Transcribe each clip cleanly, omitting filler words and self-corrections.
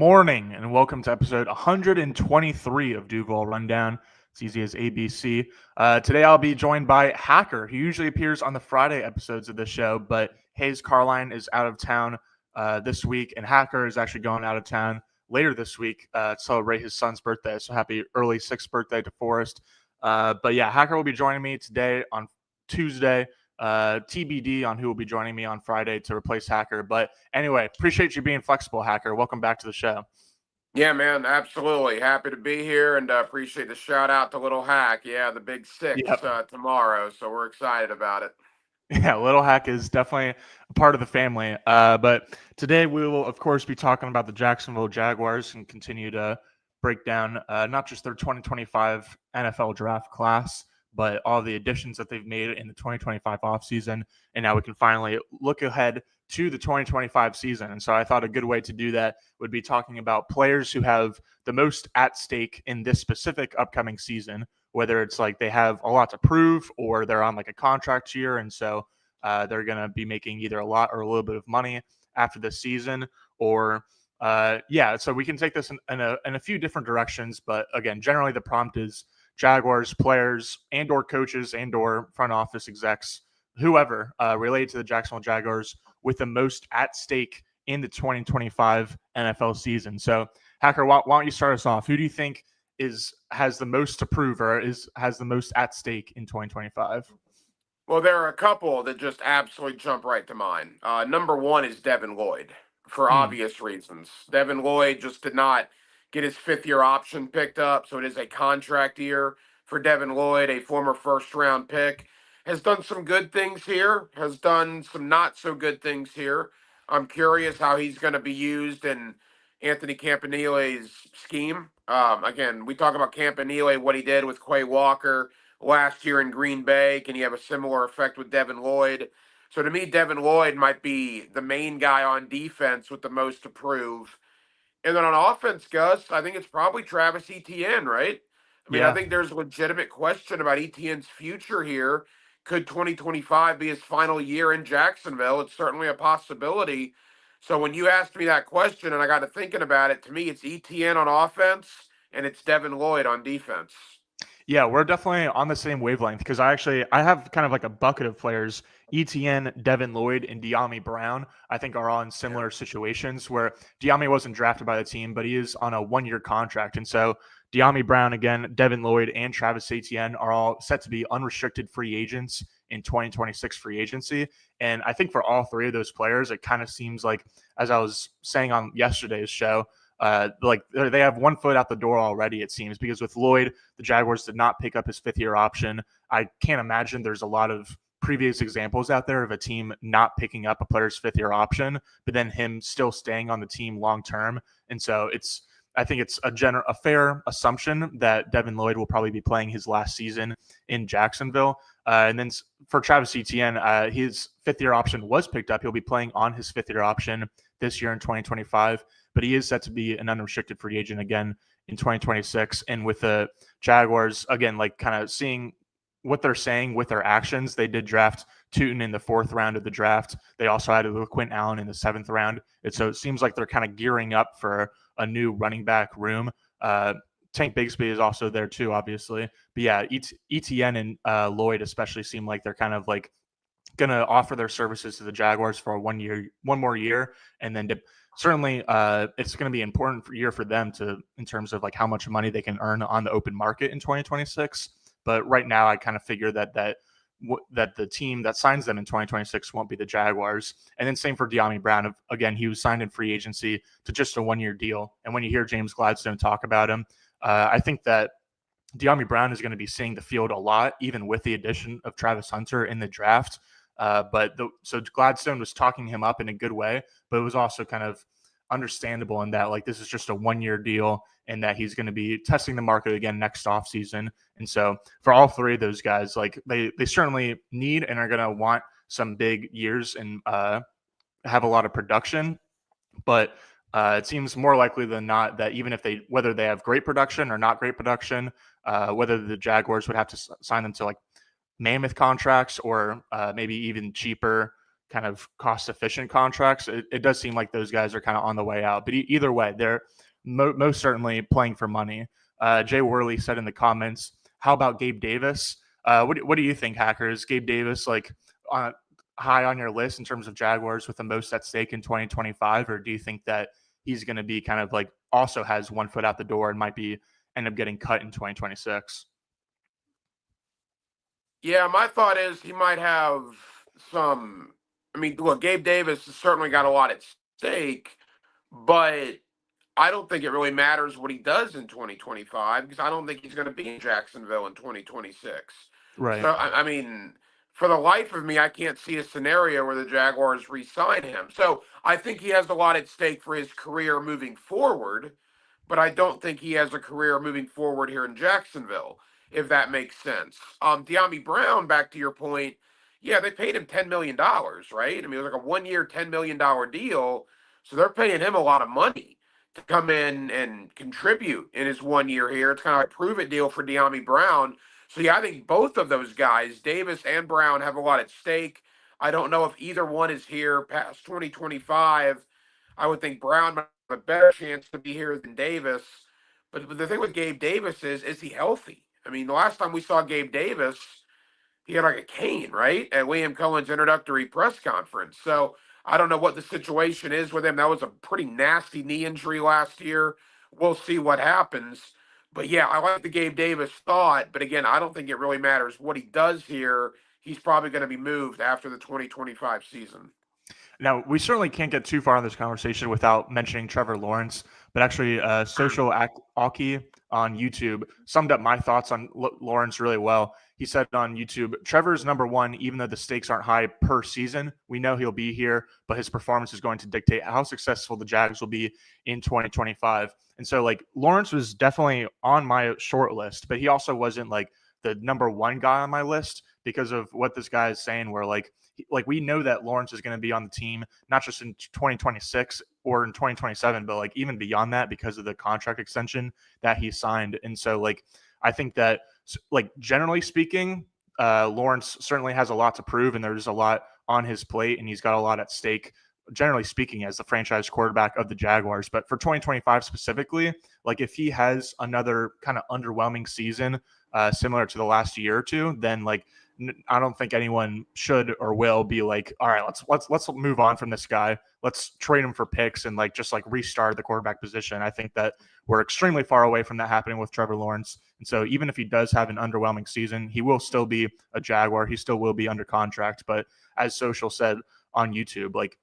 morning, and welcome to episode 123 of Duval Rundown. It's easy as ABC. Today I'll be joined by Hacker, who usually appears on the Friday episodes of the show, but Hayes Carline is out of town this week, and Hacker is actually going out of town later this week to celebrate his son's birthday. So happy early 6th birthday to Forrest. But yeah, Hacker will be joining me today on Tuesday. TBD on who will be joining me on Friday to replace Hacker. But anyway, appreciate you being flexible, Hacker. Welcome back to the show. Yeah, man, absolutely. Happy to be here and appreciate the shout out to Little Hack. Yeah, the big six tomorrow. So we're excited about it. Yeah, Little Hack is definitely a part of the family. But today we will, of course, be talking about the Jacksonville Jaguars and continue to break down not just their 2025 NFL draft class, but all the additions that they've made in the 2025 offseason. And now we can finally look ahead to the 2025 season. And so I thought a good way to do that would be talking about players who have the most at stake in this specific upcoming season, whether it's like they have a lot to prove or they're on like a contract year. And so they're going to be making either a lot or a little bit of money after this season, or so we can take this in a few different directions. But again, generally the prompt is Jaguars players and or coaches and or front office execs, whoever related to the Jacksonville Jaguars with the most at stake in the 2025 NFL season. So Hacker, why don't you start us off? Who do you think has the most to prove or has the most at stake in 2025? Well, there are a couple that just absolutely jump right to mind. Number one is Devin Lloyd, for obvious reasons. Devin Lloyd just did not get his fifth-year option picked up, so it is a contract year for Devin Lloyd, a former first-round pick. Has done some good things here, has done some not-so-good things here. I'm curious how he's going to be used in Anthony Campanile's scheme. Again, we talk about Campanile, what he did with Quay Walker last year in Green Bay. Can he have a similar effect with Devin Lloyd? So to me, Devin Lloyd might be the main guy on defense with the most to prove. And then on offense, Gus, I think it's probably Travis Etienne, right? I mean, I think there's a legitimate question about Etienne's future here. Could 2025 be his final year in Jacksonville? It's certainly a possibility. So when you asked me that question and I got to thinking about it, to me, it's Etienne on offense and it's Devin Lloyd on defense. Yeah, we're definitely on the same wavelength because I have kind of like a bucket of players. Etienne, Devin Lloyd, and Dyami Brown, I think, are all in similar situations where Dyami wasn't drafted by the team, but he is on a one-year contract. And so Dyami Brown, again, Devin Lloyd, and Travis Etienne are all set to be unrestricted free agents in 2026 free agency. And I think for all three of those players, it kind of seems like, as I was saying on yesterday's show, like they have one foot out the door already, it seems, because with Lloyd, the Jaguars did not pick up his fifth-year option. I can't imagine there's a lot of previous examples out there of a team not picking up a player's fifth-year option, but then him still staying on the team long-term. And so I think it's a fair assumption that Devin Lloyd will probably be playing his last season in Jacksonville. And then for Travis Etienne, his fifth-year option was picked up. He'll be playing on his fifth-year option this year in 2025, but he is set to be an unrestricted free agent again in 2026. And with the Jaguars, again, like kind of seeing what they're saying with their actions, they did draft Tootin in the 4th round of the draft. They also added Quint Allen in the 7th round. And so it seems like they're kind of gearing up for a new running back room. Tank Bigsby is also there too, obviously. But yeah, Etienne and Lloyd especially seem like they're kind of like going to offer their services to the Jaguars for one more year. And then certainly it's going to be an important year for them in terms of like how much money they can earn on the open market in 2026. But right now I kind of figure that the team that signs them in 2026 won't be the Jaguars. And then same for Dyami Brown. Again, he was signed in free agency to just a one-year deal. And when you hear James Gladstone talk about him, I think that Dyami Brown is going to be seeing the field a lot, even with the addition of Travis Hunter in the draft. So Gladstone was talking him up in a good way, but it was also kind of understandable in that like this is just a one-year deal and that he's going to be testing the market again next offseason. And so for all three of those guys, like they certainly need and are going to want some big years and have a lot of production. But it seems more likely than not that even if whether they have great production or not great production, whether the Jaguars would have to sign them to like mammoth contracts or maybe even cheaper kind of cost efficient contracts, it does seem like those guys are kind of on the way out. But either way, they're most certainly playing for money. Jay Worley said in the comments, "How about Gabe Davis? What do you think, Hackers? Gabe Davis like high on your list in terms of Jaguars with the most at stake in 2025, or do you think that he's going to be kind of like also has one foot out the door and might be end up getting cut in 2026?" Yeah, my thought is he might have some. I mean, look, Gabe Davis has certainly got a lot at stake, but I don't think it really matters what he does in 2025 because I don't think he's going to be in Jacksonville in 2026. Right. So, I mean, for the life of me, I can't see a scenario where the Jaguars re sign him. So I think he has a lot at stake for his career moving forward, but I don't think he has a career moving forward here in Jacksonville, if that makes sense. De'Ami Brown, back to your point, yeah, they paid him $10 million, right? I mean, it was like a 1 year, $10 million deal. So they're paying him a lot of money to come in and contribute in his 1 year here. It's kind of like a prove it deal for De'Ami Brown. So yeah, I think both of those guys, Davis and Brown, have a lot at stake. I don't know if either one is here past 2025. I would think Brown might have a better chance to be here than Davis. But the thing with Gabe Davis is he healthy? I mean, the last time we saw Gabe Davis, he had like a cane, right? At Liam Cohen's introductory press conference. So I don't know what the situation is with him. That was a pretty nasty knee injury last year. We'll see what happens. But yeah, I like the Gabe Davis thought. But again, I don't think it really matters what he does here. He's probably going to be moved after the 2025 season. Now, we certainly can't get too far in this conversation without mentioning Trevor Lawrence, but actually, Social Aki on YouTube summed up my thoughts on Lawrence really well. He said on YouTube, "Trevor's number one, even though the stakes aren't high per season. We know he'll be here, but his performance is going to dictate how successful the Jags will be in 2025. And so, like, Lawrence was definitely on my short list, but he also wasn't like the number one guy on my list because of what this guy is saying, where like we know that Lawrence is going to be on the team, not just in 2026 or in 2027, but like even beyond that because of the contract extension that he signed. And so like, I think that like generally speaking, Lawrence certainly has a lot to prove and there's a lot on his plate and he's got a lot at stake, generally speaking, as the franchise quarterback of the Jaguars. But for 2025 specifically, like if he has another kind of underwhelming season, similar to the last year or two, then like I don't think anyone should or will be like, all right, let's move on from this guy. Let's trade him for picks and like just like restart the quarterback position. I think that we're extremely far away from that happening with Trevor Lawrence. And so even if he does have an underwhelming season, he will still be a Jaguar. He still will be under contract. But as Social said on YouTube, like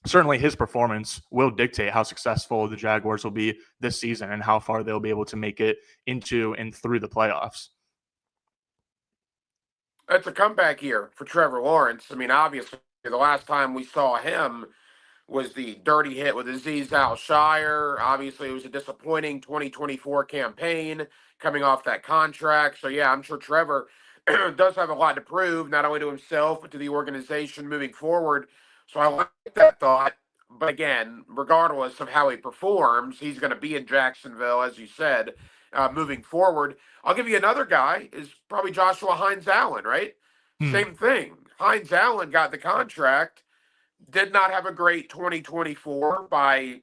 certainly his performance will dictate how successful the Jaguars will be this season and how far they'll be able to make it into and through the playoffs. It's a comeback year for Trevor Lawrence. I mean, obviously, the last time we saw him was the dirty hit with Aziz Al-Shire. Obviously, it was a disappointing 2024 campaign coming off that contract. So, yeah, I'm sure Trevor does have a lot to prove, not only to himself, but to the organization moving forward. So I like that thought. But again, regardless of how he performs, he's going to be in Jacksonville, as you said, moving forward. I'll give you another guy, is probably Joshua Hines Allen, right? Same thing. Hines Allen got the contract, did not have a great 2024 by,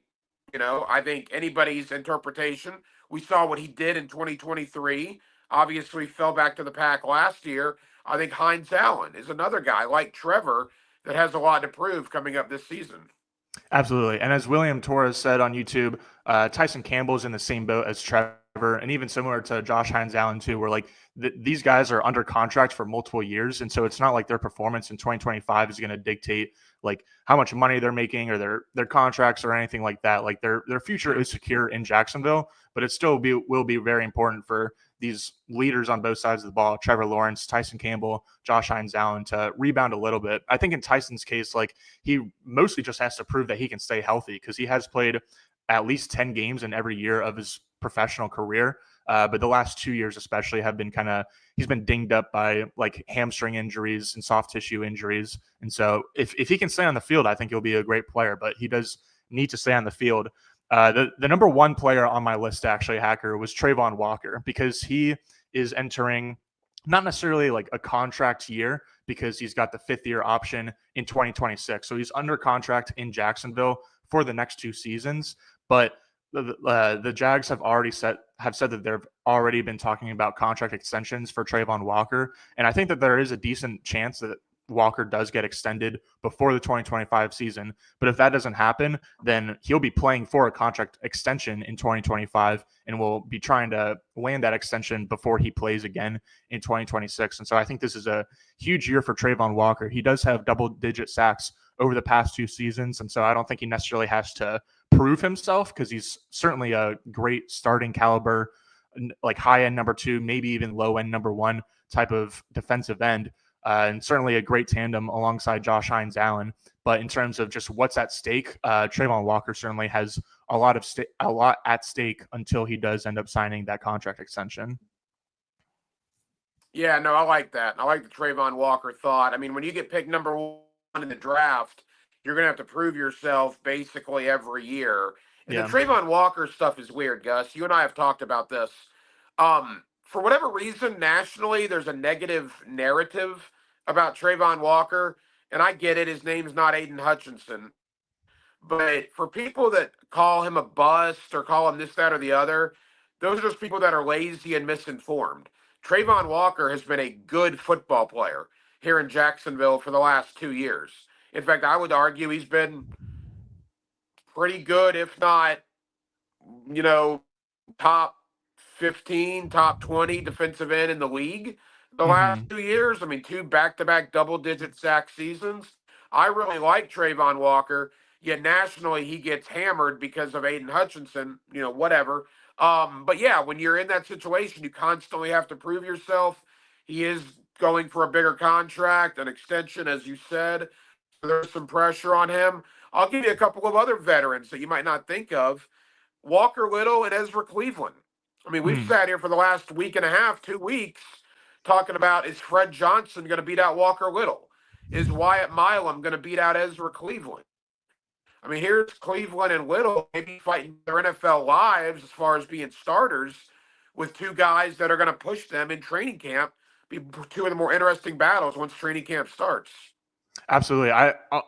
I think anybody's interpretation. We saw what he did in 2023. Obviously fell back to the pack last year. I think Hines Allen is another guy like Trevor that has a lot to prove coming up this season. Absolutely. And as William Torres said on YouTube, Tyson Campbell's in the same boat as Trevor, and even similar to Josh Hines Allen too, where like these guys are under contract for multiple years. And so it's not like their performance in 2025 is going to dictate like how much money they're making or their contracts or anything like that. Like their future is secure in Jacksonville, but it still will be very important for these leaders on both sides of the ball, Trevor Lawrence, Tyson Campbell, Josh Hines Allen, to rebound a little bit. I think in Tyson's case, like he mostly just has to prove that he can stay healthy because he has played at least 10 games in every year of his professional career. But the last 2 years especially have been he's been dinged up by like hamstring injuries and soft tissue injuries. And so if he can stay on the field, I think he'll be a great player, but he does need to stay on the field. The number one player on my list, actually, Hacker, was Trayvon Walker, because he is entering not necessarily like a contract year because he's got the 5th-year option in 2026. So he's under contract in Jacksonville for the next 2 seasons. But the Jags have said that they've already been talking about contract extensions for Trayvon Walker, and I think that there is a decent chance that Walker does get extended before the 2025 season. But if that doesn't happen, then he'll be playing for a contract extension in 2025 and will be trying to land that extension before he plays again in 2026. And so I think this is a huge year for Trayvon Walker. He does have double-digit sacks over the past 2 seasons, and so I don't think he necessarily has to prove himself because he's certainly a great starting caliber, like high-end number 2, maybe even low-end number 1 type of defensive end. And certainly a great tandem alongside Josh Hines-Allen. But in terms of just what's at stake, Trayvon Walker certainly has a lot at stake until he does end up signing that contract extension. Yeah, no, I like that. I like the Trayvon Walker thought. I mean, when you get picked number 1 in the draft, you're going to have to prove yourself basically every year. And the Trayvon Walker stuff is weird, Gus. You and I have talked about this. For whatever reason, nationally, there's a negative narrative about Trayvon Walker. And I get it. His name's not Aiden Hutchinson. But for people that call him a bust or call him this, that, or the other, those are just people that are lazy and misinformed. Trayvon Walker has been a good football player here in Jacksonville for the last 2 years. In fact, I would argue he's been pretty good, if not, top 15, top 20 defensive end in the league the last 2 years. I mean, 2 back-to-back double-digit sack seasons. I really like Trayvon Walker, yet nationally he gets hammered because of Aiden Hutchinson, whatever. But yeah, when you're in that situation, you constantly have to prove yourself. He is going for a bigger contract, an extension, as you said. There's some pressure on him. I'll give you a couple of other veterans that you might not think of. Walker Little and Ezra Cleveland. I mean, we've sat here for the last week and a half, 2 weeks, talking about, is Fred Johnson going to beat out Walker Little? Is Wyatt Milam going to beat out Ezra Cleveland? I mean, here's Cleveland and Little maybe fighting their NFL lives as far as being starters with 2 guys that are going to push them in training camp. Be 2 of the more interesting battles once training camp starts. Absolutely.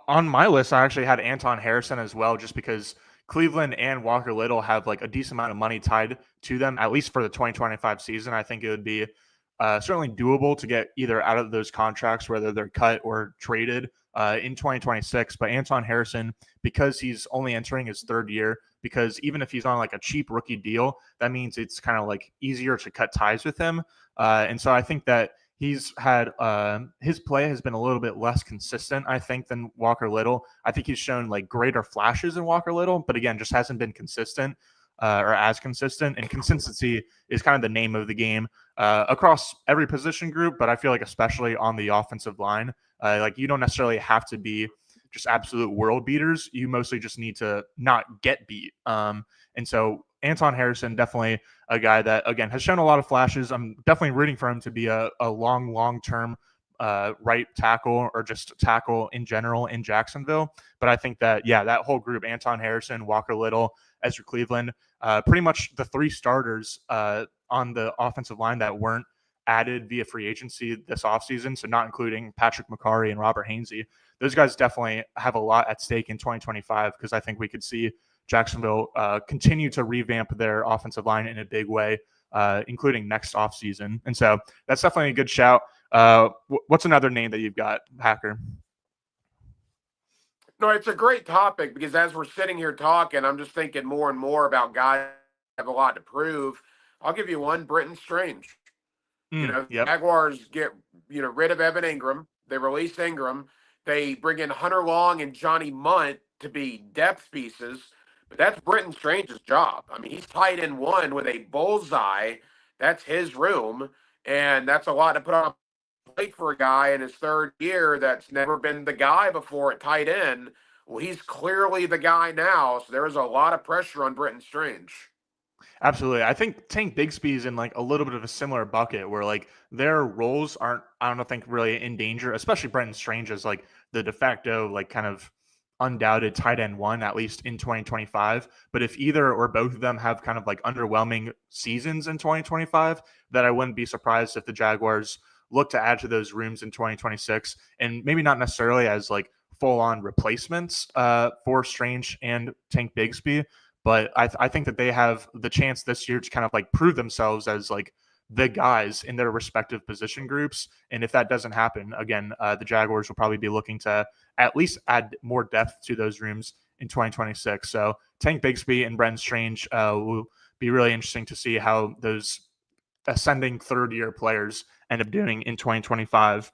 On my list, I actually had Anton Harrison as well, just because Cleveland and Walker Little have like a decent amount of money tied to them, at least for the 2025 season. I think it would be certainly doable to get either out of those contracts, whether they're cut or traded in 2026. But Anton Harrison, because he's only entering his 3rd year, because even if he's on like a cheap rookie deal, that means it's kind of like easier to cut ties with him. And so I think that he's had his play has been a little bit less consistent, I think, than Walker Little. I think he's shown like greater flashes in Walker Little, but again, just hasn't been consistent or as consistent. And consistency is kind of the name of the game across every position group, but I feel like especially on the offensive line, like you don't necessarily have to be just absolute world beaters. You mostly just need to not get beat. And so Anton Harrison, definitely a guy that, again, has shown a lot of flashes. I'm definitely rooting for him to be a long-term right tackle or just tackle in general in Jacksonville. But I think that, that whole group, Anton Harrison, Walker Little, Ezra Cleveland, pretty much the 3 starters on the offensive line that weren't added via free agency this offseason, so not including Patrick McCarry and Robert Hainsey. Those guys definitely have a lot at stake in 2025 because I think we could see Jacksonville continue to revamp their offensive line in a big way, including next offseason. And so that's definitely a good shout. What's another name that you've got, Hacker? No, it's a great topic because as we're sitting here talking, I'm just thinking more and more about guys that have a lot to prove. I'll give you one, Britton Strange. Jaguars get rid of Evan Ingram. They release Ingram. They bring in Hunter Long and Johnny Munt to be depth pieces. But that's Britton Strange's job. I mean, he's tight end 1 with a bullseye. That's his room. And that's a lot to put on a plate for a guy in his 3rd year that's never been the guy before at tight end. Well, he's clearly the guy now. So there is a lot of pressure on Britton Strange. Absolutely. I think Tank Bigsby is in like a little bit of a similar bucket where like their roles aren't, I don't think really in danger, especially Brenton Strange as like the de facto, like kind of undoubted tight end one, at least in 2025. But if either or both of them have kind of like underwhelming seasons in 2025, then I wouldn't be surprised if the Jaguars look to add to those rooms in 2026, and maybe not necessarily as like full on replacements for Strange and Tank Bigsby. But I think that they have the chance this year to kind of like prove themselves as like the guys in their respective position groups. And if that doesn't happen, again, the Jaguars will probably be looking to at least add more depth to those rooms in 2026. So Tank Bigsby and Brenton Strange will be really interesting to see how those ascending third-year players end up doing in 2025.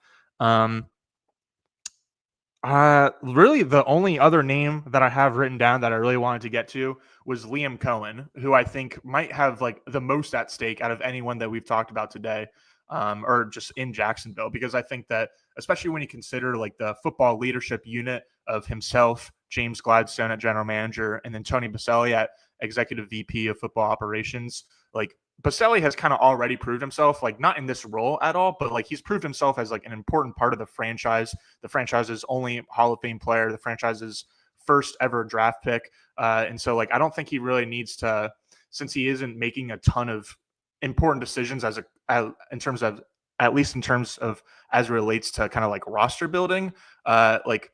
Really, the only other name that I have written down that I really wanted to get to was Liam Cohen, who I think might have like the most at stake out of anyone that we've talked about today, or just in Jacksonville, because I think that especially when you consider like the football leadership unit of himself, James Gladstone at general manager, and then Tony Baselli at executive VP of football operations, like Baselli has kind of already proved himself, like not in this role at all, but like he's proved himself as like an important part of the franchise's only Hall of Fame player, the franchise's first ever draft pick. And so like, I don't think he really needs to, since he isn't making a ton of important decisions in terms of, at least in terms of as it relates to kind of like roster building, like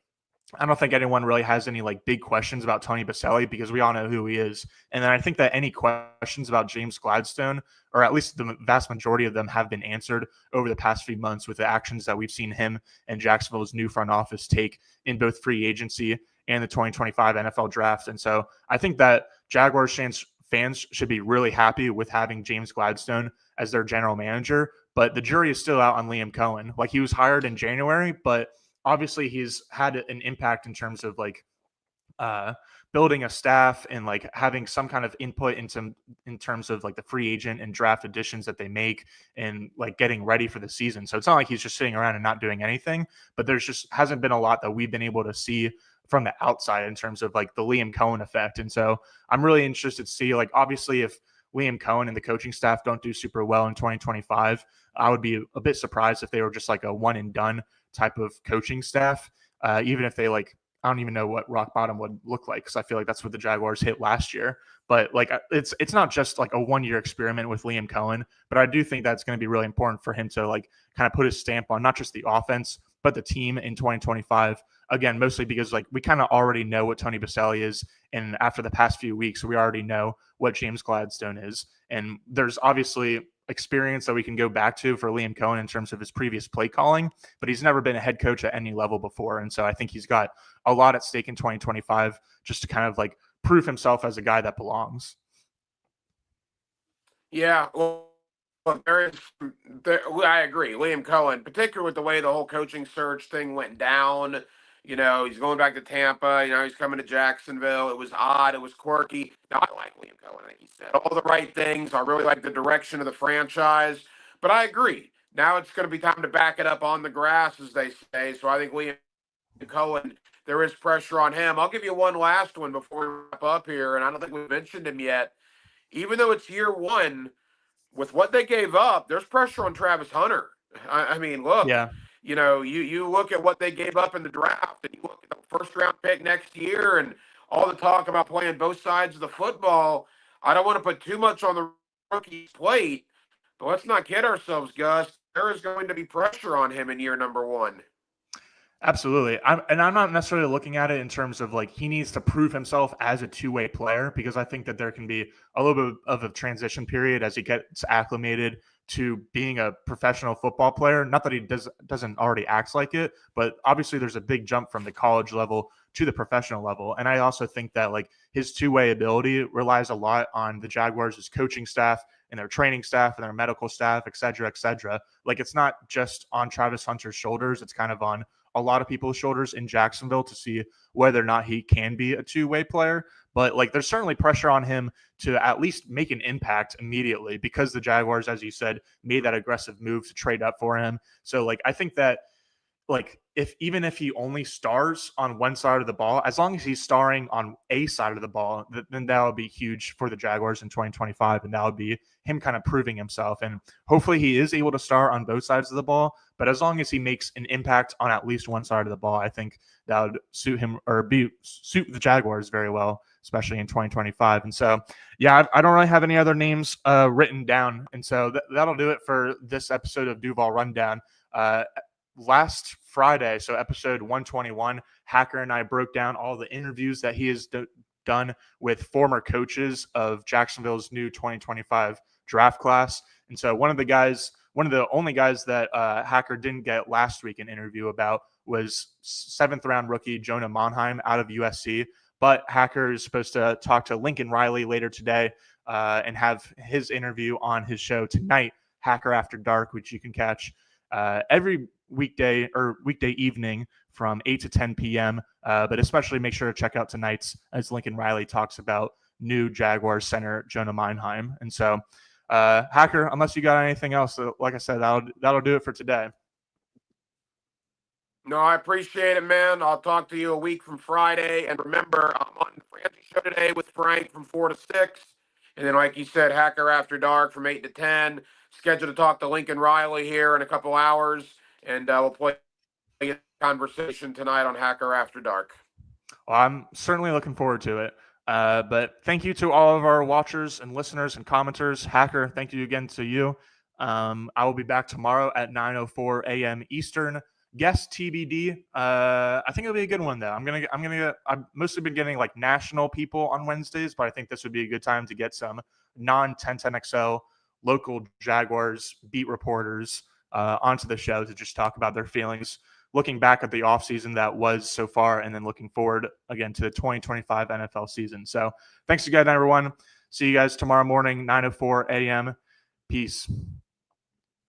I don't think anyone really has any like big questions about Tony Baselli because we all know who he is. And then I think that any questions about James Gladstone, or at least the vast majority of them, have been answered over the past few months with the actions that we've seen him and Jacksonville's new front office take in both free agency and the 2025 NFL draft. And so I think that Jaguars fans should be really happy with having James Gladstone as their general manager. But the jury is still out on Liam Cohen. Like he was hired in January, but obviously he's had an impact in terms of like building a staff and like having some kind of input in terms of like the free agent and draft additions that they make and like getting ready for the season. So it's not like he's just sitting around and not doing anything, but there's just hasn't been a lot that we've been able to see from the outside in terms of like the Liam Cohen effect. And so I'm really interested to see, like, obviously if Liam Cohen and the coaching staff don't do super well in 2025, I would be a bit surprised if they were just like a one and done type of coaching staff, even if they like, I don't even know what rock bottom would look like, because I feel like that's what the Jaguars hit last year. But like it's not just like a 1 year experiment with Liam Cohen, but I do think that's going to be really important for him to like kind of put his stamp on not just the offense but the team in 2025. Again, mostly because like we kind of already know what Tony Baselli is, and after the past few weeks, we already know what James Gladstone is, and there's obviously experience that we can go back to for Liam Cohen in terms of his previous play calling, but he's never been a head coach at any level before. And so I think he's got a lot at stake in 2025 just to kind of like prove himself as a guy that belongs. Yeah, well, I agree. Liam Cohen, particularly with the way the whole coaching search thing went down. You know, he's going back to Tampa. You know, he's coming to Jacksonville. It was odd. It was quirky. Now, I like Liam Cohen. I think he said all the right things. I really like the direction of the franchise. But I agree. Now it's going to be time to back it up on the grass, as they say. So I think Liam Cohen, there is pressure on him. I'll give you one last one before we wrap up here, and I don't think we've mentioned him yet. Even though it's year one, with what they gave up, there's pressure on Travis Hunter. I mean, look, Yeah. you know, you look at what they gave up in the draft, and you look at the first round pick next year, and all the talk about playing both sides of the football. I don't want to put too much on the rookie's plate, but let's not kid ourselves, Gus. There is going to be pressure on him in year number one. Absolutely. I'm not necessarily looking at it in terms of like he needs to prove himself as a two-way player, because I think that there can be a little bit of a transition period as he gets acclimated to being a professional football player. Not that he doesn't already act like it, but obviously there's a big jump from the college level to the professional level. And I also think that like his two-way ability relies a lot on the Jaguars' coaching staff and their training staff and their medical staff, et cetera, et cetera. Like it's not just on Travis Hunter's shoulders. It's kind of on a lot of people's shoulders in Jacksonville to see whether or not he can be a two-way player. But like there's certainly pressure on him to at least make an impact immediately, because the Jaguars, as you said, made that aggressive move to trade up for him. So like I think that like even if he only stars on one side of the ball, as long as he's starring on a side of the ball, then that would be huge for the Jaguars in 2025, and that would be him kind of proving himself. And hopefully he is able to star on both sides of the ball, but as long as he makes an impact on at least one side of the ball, I think that would suit him or suit the Jaguars very well, especially in 2025. And so, yeah, I don't really have any other names written down, and so that'll do it for this episode of Duval Rundown. Last Friday, so episode 121, Hacker and I broke down all the interviews that he has done with former coaches of Jacksonville's new 2025 draft class. And so one of the only guys that Hacker didn't get last week an interview about was 7th round rookie Jonah Monheim out of USC. But Hacker is supposed to talk to Lincoln Riley later today and have his interview on his show tonight, Hacker After Dark, which you can catch every weekday evening from 8 to 10 p.m. But especially make sure to check out tonight's as Lincoln Riley talks about new Jaguars center Jonah Monheim. And so, Hacker, unless you got anything else, like I said, that'll do it for today. No, I appreciate it, man. I'll talk to you a week from Friday. And remember, I'm on the Francie show today with Frank from 4 to 6. And then, like you said, Hacker After Dark from 8 to 10. Scheduled to talk to Lincoln Riley here in a couple hours. And we'll play a conversation tonight on Hacker After Dark. Well, I'm certainly looking forward to it. But thank you to all of our watchers and listeners and commenters. Hacker, thank you again to you. I will be back tomorrow at 9:04 a.m. Eastern. Guest TBD. I think it'll be a good one though. I've mostly been getting like national people on Wednesdays, but I think this would be a good time to get some non-1010XL local Jaguars beat reporters onto the show to just talk about their feelings, looking back at the offseason that was so far, and then looking forward again to the 2025 NFL season. So thanks again, everyone. See you guys tomorrow morning, 9:04 a.m. Peace.